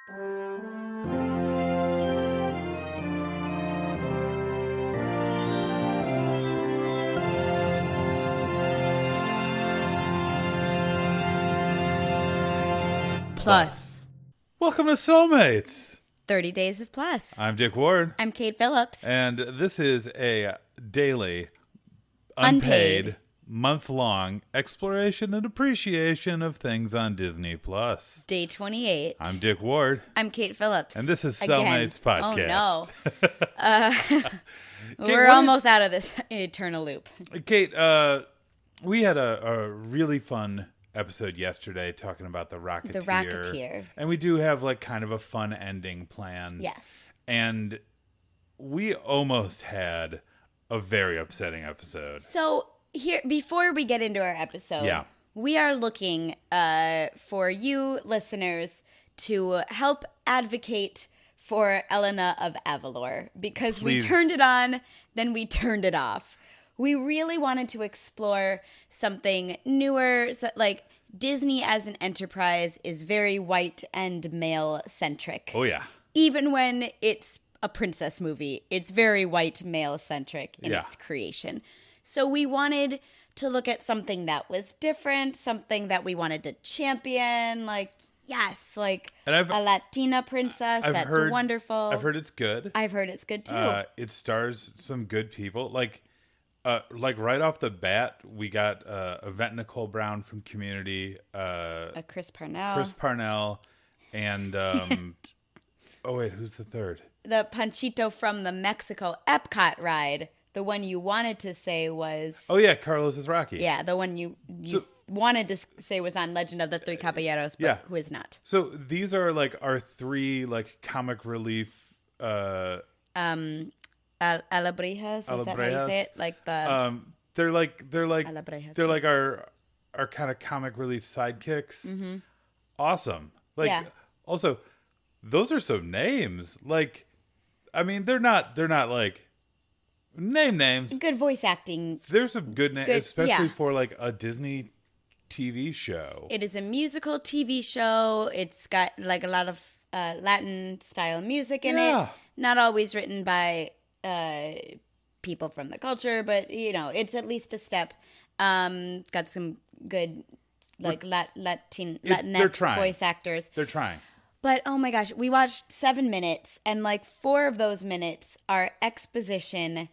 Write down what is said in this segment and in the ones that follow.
Plus. Welcome to Soulmates. 30 Days of Plus. I'm Dick Ward. I'm Kate Phillips. And this is a daily, unpaid, month-long exploration and appreciation of things on Disney Plus. Day 28. I'm Dick Ward. I'm Kate Phillips. And this is Soulmates Podcast. Oh, no. Kate, we're almost out of this eternal loop. Kate, we had a really fun episode yesterday talking about the Rocketeer. The Rocketeer. And we do have like kind of a fun ending plan. Yes. And we almost had a very upsetting episode. So here, before we get into our episode, we are looking for you listeners to help advocate for Elena of Avalor, because Please. We turned it on, then we turned it off. We really wanted to explore something newer, like Disney as an enterprise is very white and male-centric. Oh, yeah. Even when it's a princess movie, it's very white male-centric in its creation. So we wanted to look at something that was different, something that we wanted to champion, like, yes, like a Latina princess. That's wonderful. I've heard it's good. I've heard it's good, too. It stars some good people. Like right off the bat, we got Yvette Nicole Brown from Community. Chris Parnell. Chris Parnell. And, oh, wait, who's the third? The Panchito from the Mexico Epcot ride. The one you wanted to say was... Oh, yeah, Carlos is Rocky. Yeah, the one you wanted to say was on Legend of the Three Caballeros, but who is not. So these are like our three like comic relief... Alabrijas, is that how you say it? Like the... They're like Alabrijas. our kind of comic relief sidekicks. Mm-hmm. Awesome. Like, also, those are some names. Like, I mean, they're not like names. Good voice acting. There's some good names, especially for like a Disney TV show. It is a musical TV show. It's got like a lot of Latin style music in it. Not always written by people from the culture, but you know, it's at least a step. It's got some good like Latinx voice actors. They're trying. But oh my gosh, we watched 7 minutes, and like 4 of those minutes are exposition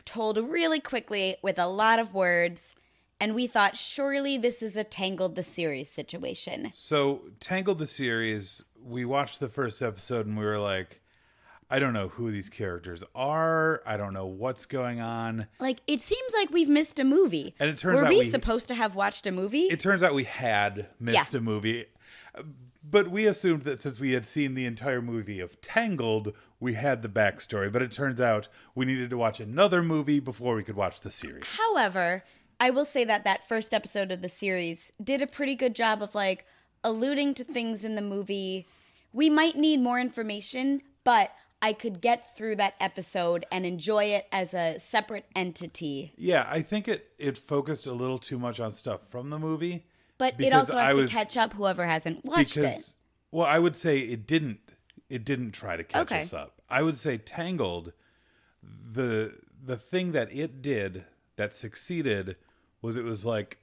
told really quickly with a lot of words. And we thought, surely this is a Tangled the series situation. So Tangled the series, we watched the first episode and we were like, I don't know who these characters are. I don't know what's going on. Like, it seems like we've missed a movie. And it turns out were we supposed to have watched a movie? It turns out we had missed a movie. But we assumed that since we had seen the entire movie of Tangled, we had the backstory. But it turns out we needed to watch another movie before we could watch the series. However, I will say that first episode of the series did a pretty good job of like alluding to things in the movie. We might need more information, but I could get through that episode and enjoy it as a separate entity. Yeah, I think it focused a little too much on stuff from the movie. But it also has to catch up whoever hasn't watched it. Well, I would say it didn't try to catch us up. I would say Tangled, the thing that it did that succeeded was it was like,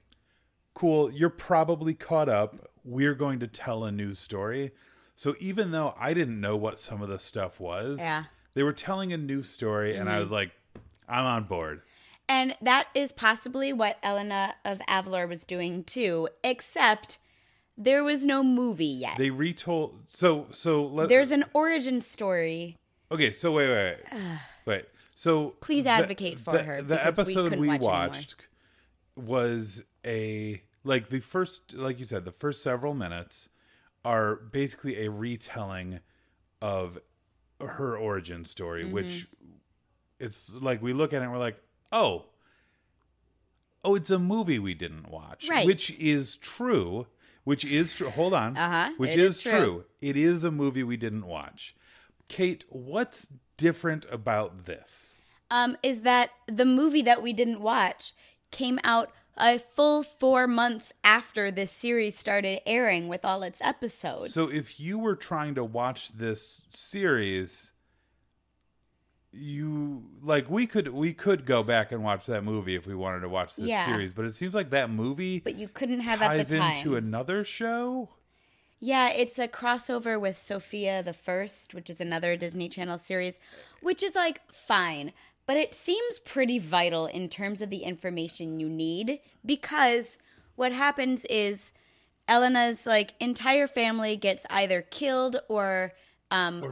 cool, you're probably caught up. We're going to tell a new story. So even though I didn't know what some of the stuff was, they were telling a new story, and I was like, I'm on board. And that is possibly what Elena of Avalor was doing too, except there was no movie yet. They retold. There's an origin story. Okay, so wait. So please advocate for her. The episode we watched was the first, like you said, the first several minutes are basically a retelling of her origin story, which it's like we look at it and we're like, oh, it's a movie we didn't watch, right? Which is true. Hold on. Which is true. It is a movie we didn't watch. Kate, what's different about this? Is that the movie that we didn't watch came out a full 4 months after this series started airing with all its episodes. So if you were trying to watch this series, we could go back and watch that movie if we wanted to watch this series, but it seems like that movie but you couldn't have at the time. Ties into another show. Yeah, it's a crossover with Sophia the First, which is another Disney Channel series, which is like fine. But it seems pretty vital in terms of the information you need, because what happens is Elena's like entire family gets either killed or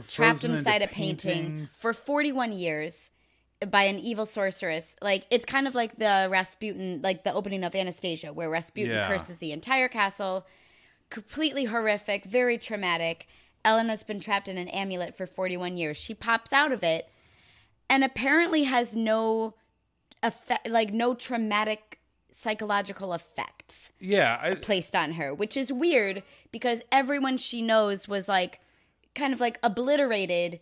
trapped inside a painting for 41 years by an evil sorceress. Like, it's kind of like the Rasputin, like the opening of Anastasia, where Rasputin curses the entire castle. Completely horrific, very traumatic. Elena's been trapped in an amulet for 41 years. She pops out of it and apparently has no effect, like no traumatic psychological effects placed on her, which is weird because everyone she knows was like kind of like obliterated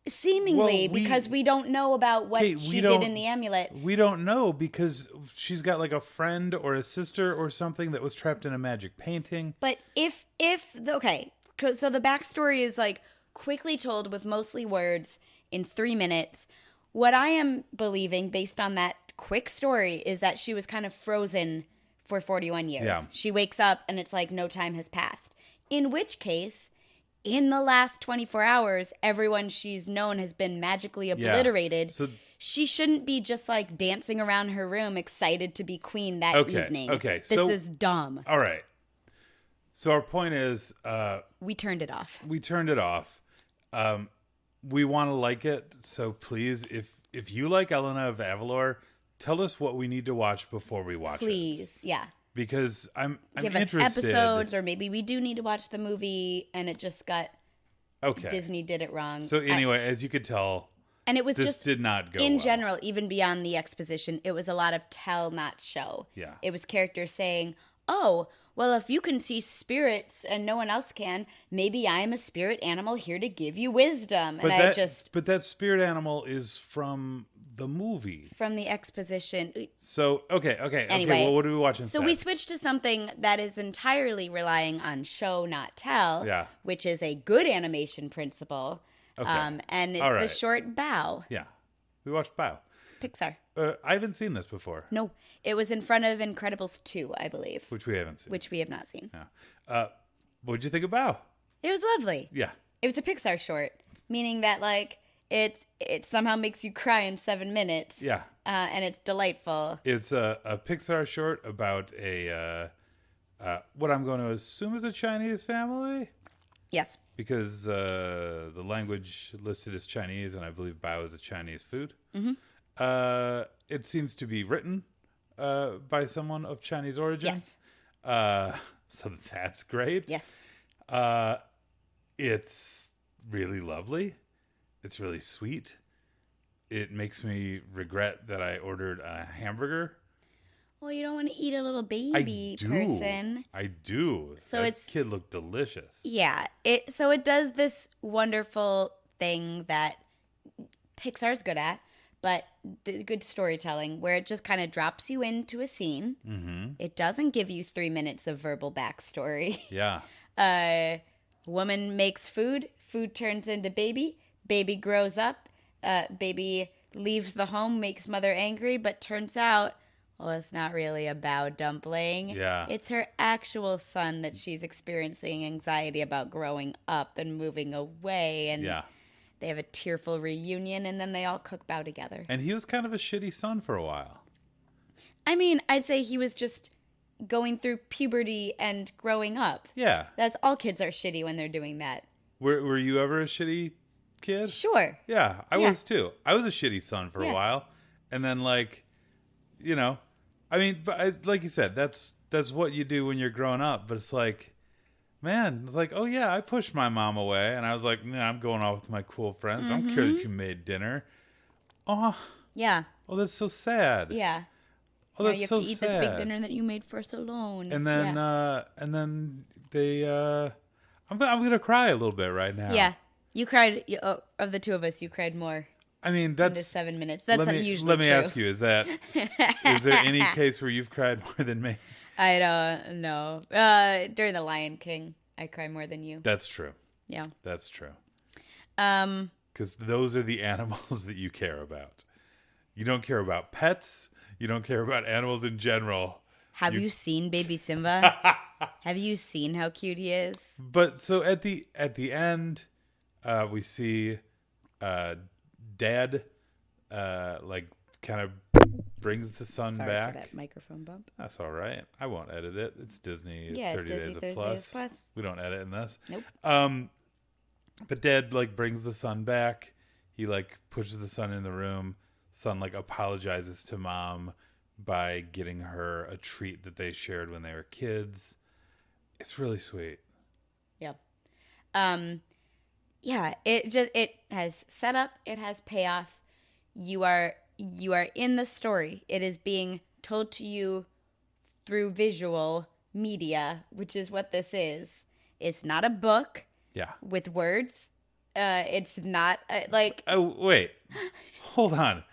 seemingly because we don't know about what she did in the amulet. We don't know because she's got like a friend or a sister or something that was trapped in a magic painting. But so the backstory is like quickly told with mostly words in 3 minutes. What I am believing based on that quick story is that she was kind of frozen for 41 years. Yeah. She wakes up and it's like no time has passed. In which case, in the last 24 hours, everyone she's known has been magically obliterated. Yeah. So she shouldn't be just like dancing around her room excited to be queen that evening. Okay. This is dumb. All right. So our point is... we turned it off. We want to like it, so please, if you like Elena of Avalor, tell us what we need to watch before we watch it. Please, yeah. Because I'm Give interested. Us episodes, or maybe we do need to watch the movie, and it just got... Okay. Disney did it wrong. So anyway, as you could tell, and it was this just did not go in well. General, even beyond the exposition, it was a lot of tell, not show. Yeah. It was characters saying, oh... well, if you can see spirits and no one else can, maybe I'm a spirit animal here to give you wisdom. But that spirit animal is from the movie. From the exposition. So, okay. Anyway, well, what do we watch instead? So we switched to something that is entirely relying on show, not tell, which is a good animation principle. Okay. And it's the short Bao. Yeah. We watched Bao. Pixar. I haven't seen this before. No. It was in front of Incredibles 2, I believe. Which we haven't seen. Which we have not seen. Yeah. What'd you think of Bao? It was lovely. Yeah. It was a Pixar short, meaning that, like, it somehow makes you cry in 7 minutes. Yeah. And it's delightful. It's a Pixar short about what I'm going to assume is a Chinese family. Yes. Because the language listed as Chinese, and I believe Bao is a Chinese food. Mm-hmm. It seems to be written by someone of Chinese origin. Yes. So that's great. Yes. It's really lovely. It's really sweet. It makes me regret that I ordered a hamburger. Well, you don't want to eat a little baby person. I do. So that kid looked delicious. Yeah. It does this wonderful thing that Pixar's good at, but the good storytelling, where it just kind of drops you into a scene. Mm-hmm. It doesn't give you 3 minutes of verbal backstory. Yeah. Woman makes food. Food turns into baby. Baby grows up. Baby leaves the home, makes mother angry, but turns out, well, it's not really a Bao dumpling. Yeah. It's her actual son that she's experiencing anxiety about growing up and moving away. And they have a tearful reunion, and then they all cook Bao together. And he was kind of a shitty son for a while. I mean, I'd say he was just going through puberty and growing up. Yeah. That's all kids are shitty when they're doing that. Were you ever a shitty kid? Sure. Yeah, I was too. I was a shitty son for a while. And then, like, you know, I mean, but like you said, that's what you do when you're growing up. But it's like, man, it's like, oh yeah, I pushed my mom away, and I was like, nah, I'm going off with my cool friends. I don't care that you made dinner. Oh, yeah. Oh, that's so sad. Yeah. Oh, that's you have so to eat sad. this big dinner that you made for us alone. And then they, I'm gonna cry a little bit right now. Yeah, you cried. Of the two of us, you cried more. I mean, that's... into 7 minutes. That's usually Let me true. ask you, is there any case where you've cried more than me? I don't know. During The Lion King, I cry more than you. That's true. Yeah. That's true. Because those are the animals that you care about. You don't care about pets. You don't care about animals in general. Have you seen baby Simba? Have you seen how cute he is? But so at the end, we see Dad like kind of brings the son Sorry back. for that microphone bump. That's all right. I won't edit it. It's Disney. Yeah, 30 Disney Days of 30 Plus. Days Plus. We don't edit in this. Nope. But Dad like brings the son back. He like pushes the son in the room. Son like apologizes to Mom by getting her a treat that they shared when they were kids. It's really sweet. Yeah. Yeah, it has setup, it has payoff. You are in the story. It is being told to you through visual media, which is what this is. It's not a book. Yeah. With words. It's not like... Oh, wait. Hold on.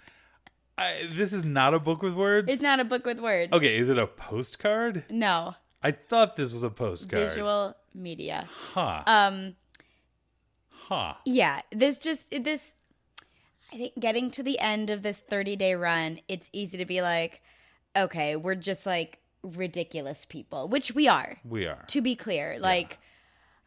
This is not a book with words? It's not a book with words. Okay, is it a postcard? No. I thought this was a postcard. Visual media. Huh. Yeah, I think getting to the end of this 30-day run, it's easy to be like, okay, we're just like ridiculous people, which we are. We are. To be clear, like,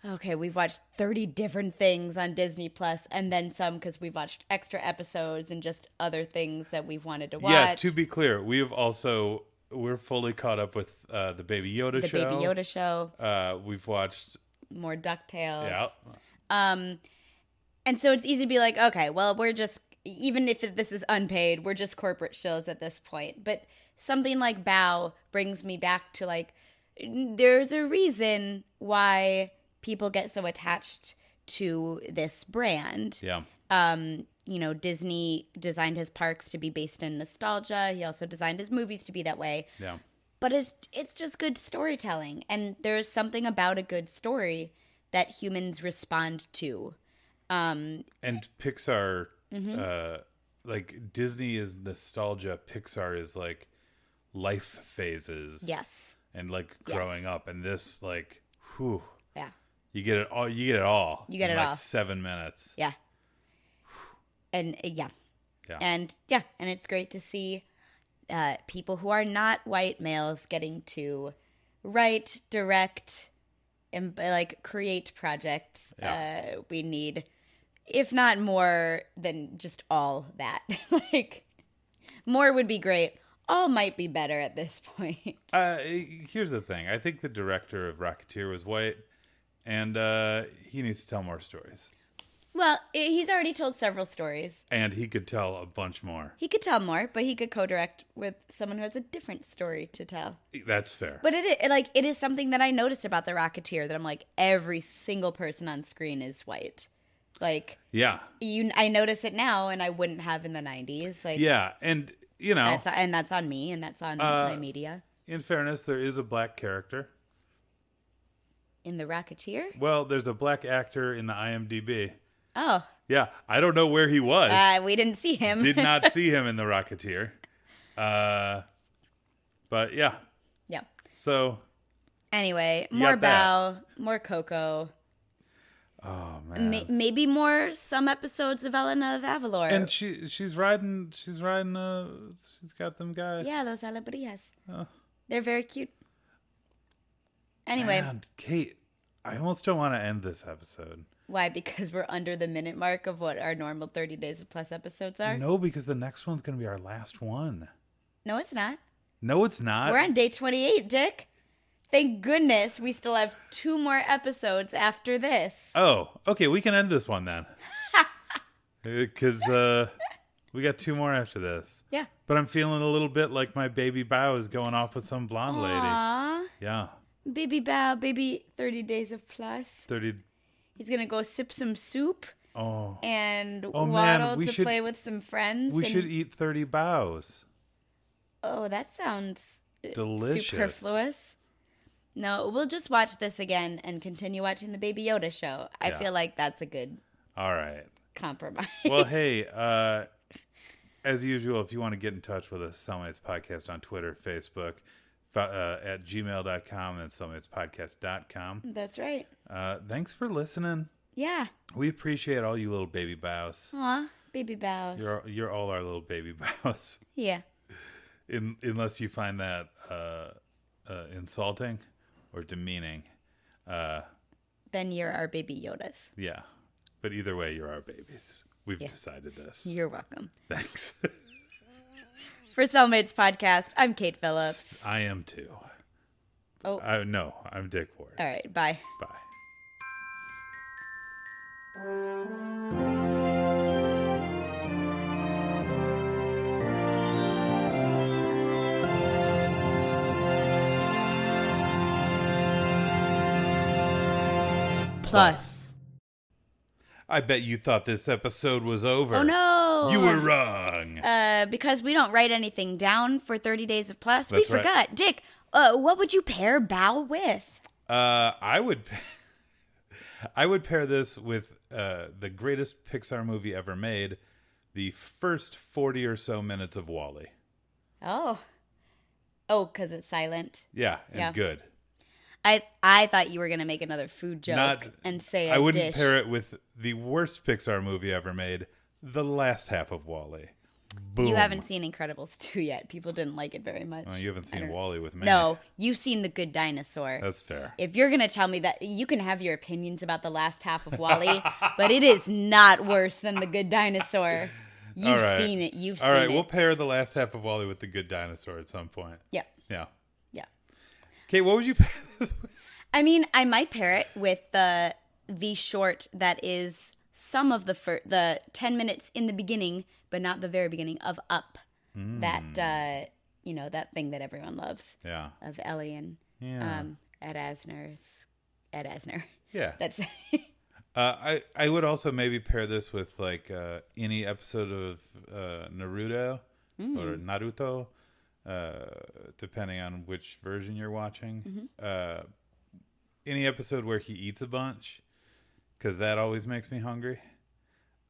okay, we've watched 30 different things on Disney Plus and then some because we've watched extra episodes and just other things that we've wanted to watch. Yeah, to be clear, we're fully caught up with the Baby Yoda show. The Baby Yoda show. We've watched more DuckTales. Yeah. And so it's easy to be like, okay, well, we're just, even if this is unpaid, we're just corporate shows at this point. But something like Bao brings me back to like, there's a reason why people get so attached to this brand. Yeah. Disney designed his parks to be based in nostalgia. He also designed his movies to be that way. Yeah. But it's just good storytelling. And there's something about a good story that humans respond to. And Pixar, like Disney is nostalgia. Pixar is like life phases. Yes. And like growing up. And this like, whew. Yeah. You get it all. You get it all. You get in it like all. 7 minutes. Yeah. And Yeah. And it's great to see people who are not white males getting to write, direct, and like create projects. Yeah. We need, if not more than just all that. Like, more would be great. All might be better at this point. Here's the thing. I think the director of Rocketeer was white. And he needs to tell more stories. Well, he's already told several stories. And he could tell a bunch more. He could tell more, but he could co-direct with someone who has a different story to tell. That's fair. But it is something that I noticed about The Rocketeer, that I'm like, every single person on screen is white. Like, yeah. I notice it now, and I wouldn't have in the 90s. Like, yeah, and, you know. That's on me, and that's on my media. In fairness, there is a black character. In The Rocketeer? Well, there's a black actor in the IMDb. Oh. Yeah, I don't know where he was. We didn't see him. Did not see him in The Rocketeer. But yeah. Yeah. So. Anyway, more Bao, more Coco. Oh man. Maybe more some episodes of Elena of Avalor. And she's riding. She's got them guys. Yeah, those alabrillas. Oh. They're very cute. Anyway. Man, Kate, I almost don't want to end this episode. Why? Because we're under the minute mark of what our normal 30 Days of Plus episodes are? No, because the next one's going to be our last one. No, it's not. No, it's not. We're on day 28, Dick. Thank goodness we still have 2 more episodes after this. Oh, okay. We can end this one then. Because we got 2 more after this. Yeah. But I'm feeling a little bit like my baby Bao is going off with some blonde lady. Yeah. Baby Bao, baby 30 Days of Plus. 30. He's going to go sip some soup. Oh. And waddle to play with some friends. We should eat 30 Baos. Oh, that sounds delicious. Superfluous. No, we'll just watch this again and continue watching the Baby Yoda show. I feel like that's a good all right compromise. Well, hey, as usual, if you want to get in touch with us, Cellmates Podcast on Twitter, Facebook, at gmail.com and cellmatespodcast.com. That's right. Thanks for listening. Yeah. We appreciate all you little baby bows. Aw, baby bows. You're all our little baby bows. Yeah. Unless you find that insulting or demeaning. Then you're our baby Yodas. Yeah. But either way, you're our babies. We've decided this. You're welcome. Thanks. For Cellmates Podcast, I'm Kate Phillips. I am too. Oh. No, I'm Dick Ward. All right. Bye. Bye. Plus. I bet you thought this episode was over. Oh, no. You were wrong. Because we don't write anything down for 30 Days of Plus. That's we forgot. Right. Dick, what would you pair Bow with? I would pair this with the greatest Pixar movie ever made, the first 40 or so minutes of WALL-E. Oh, because it's silent. Yeah, and good. I thought you were going to make another food joke and say I wouldn't pair it with the worst Pixar movie ever made, the last half of WALL-E. Boom. You haven't seen Incredibles 2 yet. People didn't like it very much. Oh, you haven't seen WALL-E with me. No, you've seen The Good Dinosaur. That's fair. If you're going to tell me that, you can have your opinions about the last half of WALL-E, but it is not worse than The Good Dinosaur. You've seen it. You've seen it. All right, we'll pair the last half of WALL-E with The Good Dinosaur at some point. Yeah. Yeah. Yeah. Kate, what would you pair this with? I mean, I might pair it with the short that is some of the 10 minutes in the beginning, but not the very beginning of Up. That that thing that everyone loves. Yeah. Of Ellie and Ed Asner. Yeah. That's I would also maybe pair this with like any episode of Naruto or Naruto, depending on which version you're watching. Any episode where he eats a bunch, because that always makes me hungry.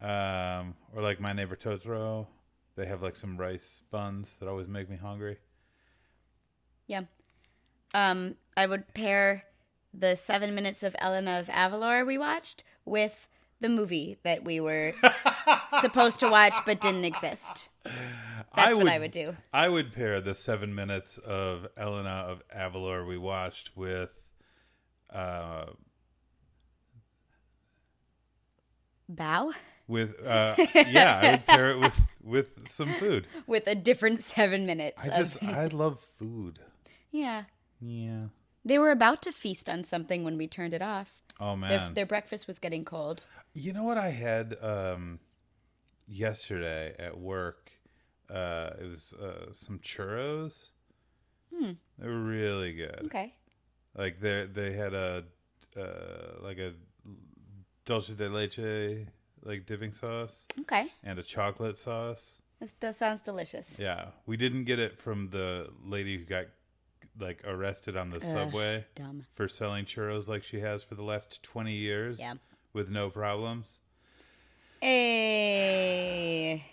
Or like My Neighbor Totoro, they have like some rice buns that always make me hungry. Yeah. I would pair the 7 minutes of Elena of Avalor we watched with the movie that we were supposed to watch but didn't exist. That's what I would do. I would pair the 7 minutes of Elena of Avalor we watched with Bow? With I would pair it with some food. With a different 7 minutes. I love food. Yeah. Yeah. They were about to feast on something when we turned it off. Oh man. Their breakfast was getting cold. You know what I had yesterday at work? It was some churros. They were really good. Okay. Like they had a dulce de leche like dipping sauce. Okay. And a chocolate sauce. That sounds delicious. Yeah, we didn't get it from the lady who got like arrested on the subway for selling churros like she has for the last 20 years with no problems. Hey.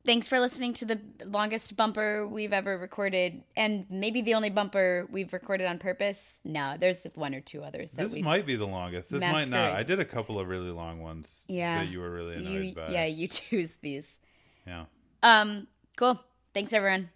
Thanks for listening to the longest bumper we've ever recorded, and maybe the only bumper we've recorded on purpose. No, there's one or two others. This might be the longest. This might not. I did a couple of really long ones that you were really annoyed by. Yeah, you choose these. Yeah. Cool. Thanks, everyone.